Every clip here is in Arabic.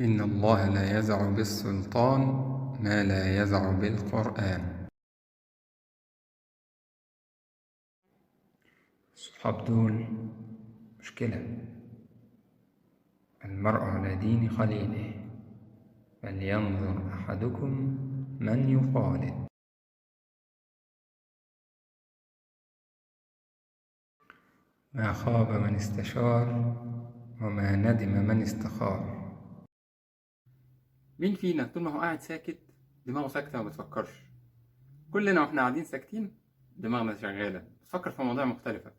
إن الله لا يزع بالسلطان ما لا يزع بالقرآن. الصحاب دول مشكلة. المرء على دين خليله، فلينظر أحدكم من يخالط. ما خاب من استشار وما ندم من استخار. مين فينا طول ما هو قاعد ساكت دماغه ساكتة ما بتفكرش؟ كلنا واحنا قاعدين ساكتين دماغنا شغالة بتفكر في مواضيع مختلفة.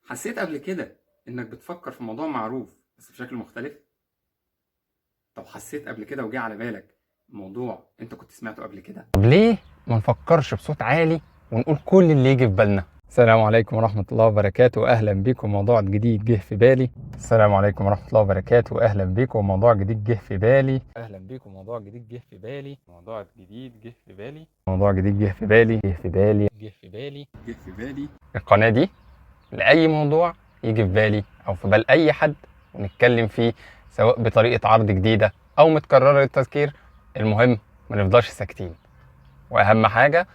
حسيت قبل كده انك بتفكر في موضوع معروف بس بشكل مختلف؟ طب حسيت قبل كده وجه على بالك موضوع انت كنت سمعته قبل كده؟ طب ليه ما نفكرش بصوت عالي ونقول كل اللي يجي في بالنا؟ السلام عليكم ورحمة الله وبركاته، أهلا بيكم. موضوع جديد جه في بالي. السلام عليكم ورحمة الله وبركاته، أهلا بيكم. موضوع جديد جه في بالي. أهلا بيكم. موضوع جديد جه في بالي. موضوع جديد جه في بالي. موضوع جديد جه في بالي. جه في بالي. جه في بالي. جه في بالي. القناة دي لأي موضوع يجي في بالي أو في بال أي حد ونتكلم فيه، سواء بطريقة عرض جديدة أو متكررة للتذكير. المهم ما نفضلش ساكتين، وأهم حاجة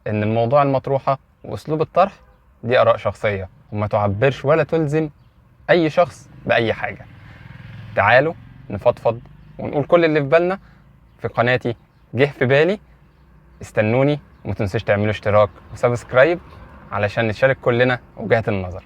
إن الموضوع المطروحة وأسلوب الطرح دي آراء شخصية وما تعبرش ولا تلزم أي شخص بأي حاجة. تعالوا نفضفض ونقول كل اللي في بالنا في قناتي جه في بالي. استنوني وما تنسوش تعملوا اشتراك وسبسكرايب علشان نشارك كلنا وجهات النظر.